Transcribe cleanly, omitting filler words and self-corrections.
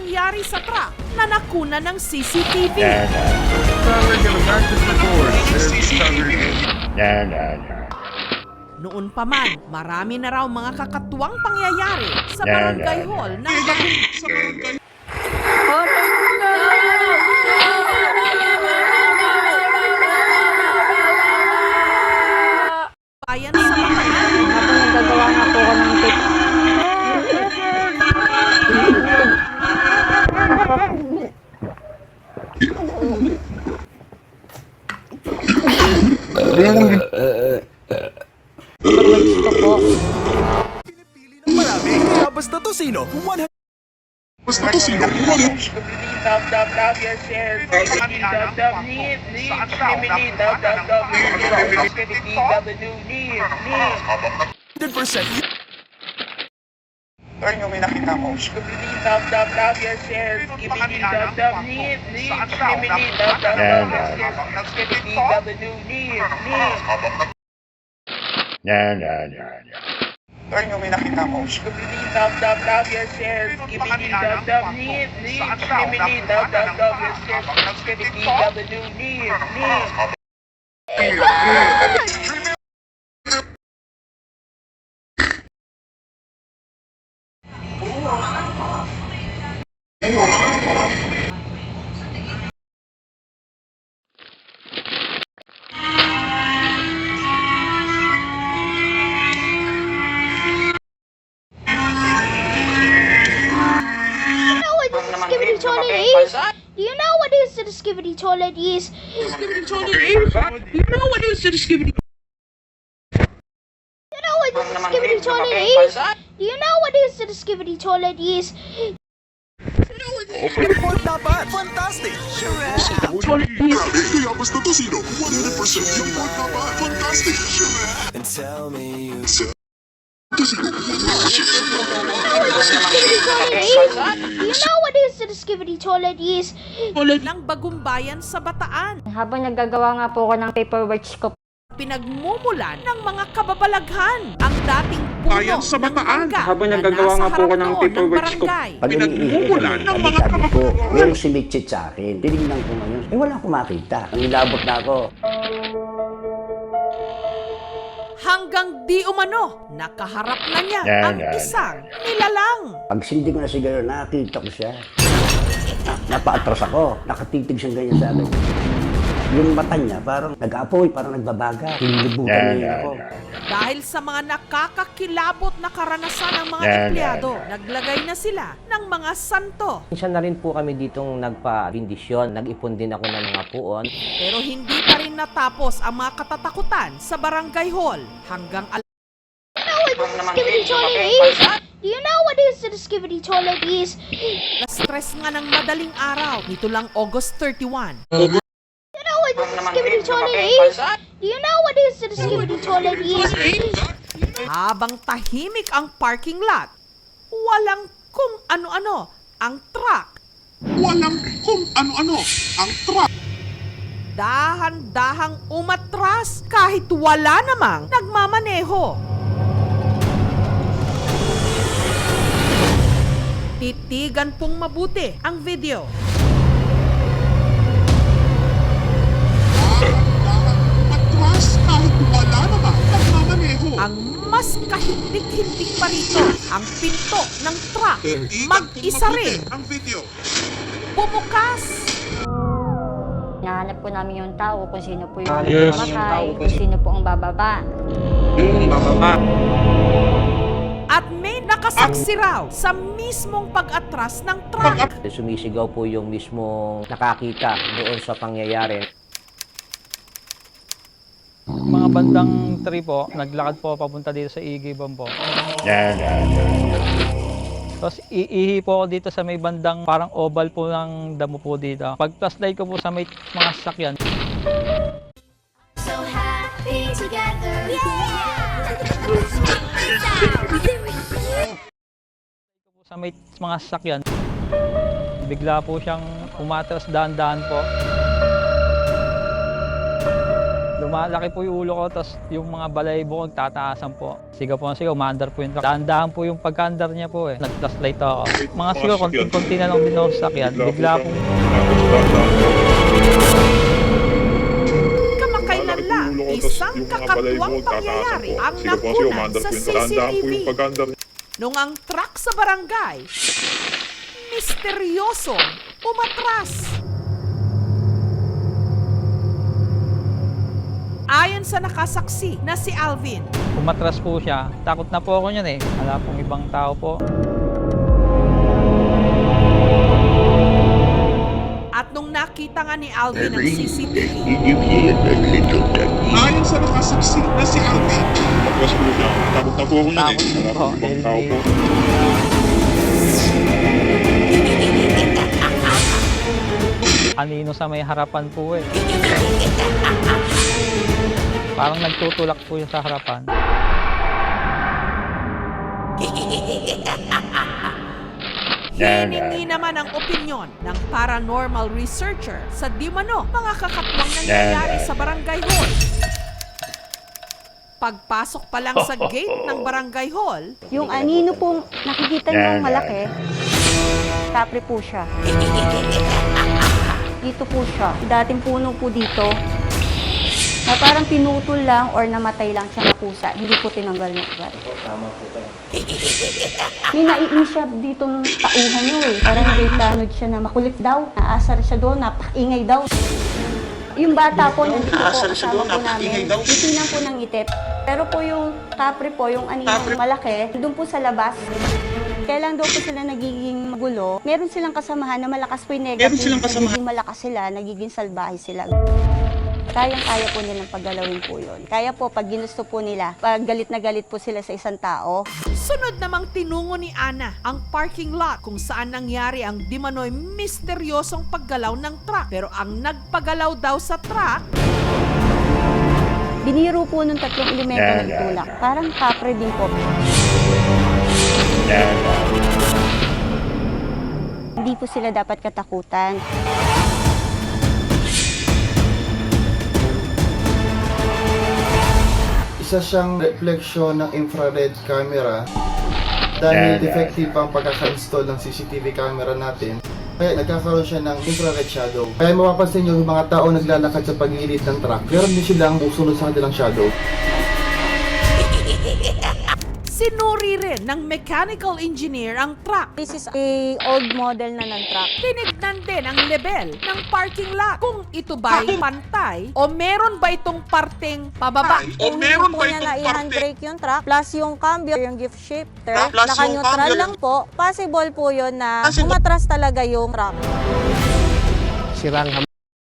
nangyari sa truck na nakuna ng CCTV. Noon pa man, marami na raw mga kakatuwang pangyayari sa barangay hall ng bayan sa Bataan. Habang nagagawa nga po ko ng tip. Gusto po. Marami. Basta Tosino. Basta Tosino. Pero yung may nakita ko. Pero yung may nakita ko. Skibidi toilet is? Do you know what is the skibidi toilet is? Skibidi toilet is? You know what is the skibidi? You know what is the skibidi toilet is? Do you know what is the skibidi toilet is? Report dapat. Fantastic. Toilet is. Kaya basta Tosino. 100% yung report dapat. Fantastic. And tell me you... Do you know what is the skibidi toilet is? ng Bagong Bayan sa Bataan. Habang nagagawa nga po ko ng paperwork ko. Pinagmumulan ng mga kababalaghan ang dating puno Bayan sa Bataan. ng mangga Habang na nagagawa nasa nga po harap ko ng noon paperwork ko. barangay. Pag Pinagmumulan ng mga sabi ko, merong sumiksit sa akin. Tinignan ko ngayon, wala akong makita. Ang ilabot na ako. Hanggang di umano, nakaharap na niya ang isang nilalang. Pag sindi ko na siguro, nakita ko siya. Napaatras ako. Nakatitig siyang ganyan sa akin. Yung mata niya, parang nag-aapoy, parang nagbabaga. Hinibutan niya ako. Dahil sa mga nakakakilabot na karanasan ng mga empleyado, naglagay na sila ng mga santo. Minsan na rin po kami ditong nagpa-bindisyon. Nag-ipon din ako ng mga puon. Pero hindi pa rin natapos ang mga katatakutan sa barangay hall hanggang Skibidi toilet is? Do you know what is the skibidi toilet is? alas 3 nga ng madaling araw. Nito lang August 31. You know what is the skibidi toilet is? Do you know what is the skibidi toilet is? Habang tahimik ang parking lot, walang kung ano-ano ang truck. Walang kung ano-ano ang truck. Dahan-dahang umatras kahit wala namang nagmamaneho. Titigan pong mabuti ang video. Matras kahit wala naman nagmamaneho. Ang mas kahindik-hindik pa rito, ang pinto ng truck. Mag-isa rin. Ang video. Bumukas. Nahanap po namin yung tao kung sino po yung mamatay, kung sino po ang bababa. At may nakasaksi raw sa mismong pag-atras ng truck. Sumisigaw po yung mismong nakakita doon sa pangyayari. Mga bandang 3 po, naglakad po papunta dito sa Igibon po. Tapos iihi po ako dito sa may bandang parang oval po ng damo po dito. Pag flashlight ko po sa may mga sasakyan. So happy together. Sa may mga sasakyan, bigla po siyang umatras dahan-dahan po. Lumalaki po yung ulo ko, tapos yung mga balahibo ko tataasan po. Sigaw po, umaandar po yung truck. Daan-daan po yung pagka-andar niya po eh. Nag-flashlight ako. Mga siguro, konti na lang din ako sa sakyan. Bigla pong Kamakailan lang, isang kakatuwang pangyayari ang nakunan sa CCTV. Nung ang truck sa barangay, misteryosong umatras. Ayon sa nakasaksi na si Alvin, umatras po siya. Takot na po ako niyan eh. Wala pong ibang tao po. at nung nakita nga ni Alvin ang CCTV, Ayon sa nakasaksi na si Alvin. Tapos po na, takot na po ako nun eh. Wala po ibang tao po. Kanino sa may harapan po eh. Parang nagtutulak po yung sa harapan. hiningi naman ang opinyon ng paranormal researcher sa di mano mga kakatwang nangyayari sa barangay hall. Pagpasok pa lang sa gate ng barangay hall, Yung anino pong nakikita niyong malaki, kapre po siya. Dito po siya. Dating puno po dito, na parang pinutol lang or namatay lang siya na pusa. Hindi po tinanggal ng ugat. May naiin siya dito ng tauhan niyo eh. Parang may tanod siya na makulit daw. Naasar siya doon, napakaingay daw. Yung bata po, nandito po, kasama po namin. Itinan po ng itip. Pero po yung kapre po, yung aninong malaki, doon po sa labas. Kaya lang daw po sila nagiging magulo. Meron silang kasamahan na malakas po yung negative. Nagiging malakas sila, nagiging salbahe sila. Kayang-kaya po nilang paggalawin po yun. Kaya po, pag ginusto po nila, pag galit na galit po sila sa isang tao, sunod namang tinungo ni Ana ang parking lot kung saan nangyari ang di manoy misteryosong paggalaw ng truck. Pero ang nagpagalaw daw sa truck, biniro po ng tatlong elemento ng tulak. Parang kapre din po. Hindi po sila dapat katakutan. Isa siyang reflection ng infrared camera dahil defective ang pagkaka-install ng CCTV camera natin. Kaya nagkakaroon siya ng infrared shadow. Kaya mapapansin nyo yung mga tao naglalakad sa pagilid ng truck, meron din silang usunod sa kanilang shadow. sinuri rin ng mechanical engineer ang truck. This is a old model na ng truck. Tinignan din ang level ng parking lot. Kung ito ba'y pantay o meron ba itong parteng pababa. O meron ba niya na itong parte? i-handbrake yung truck, plus yung cambio, yung gift shifter, Plus yung naka-neutral cambio. lang po, possible po yun na umatras talaga yung truck. Sirang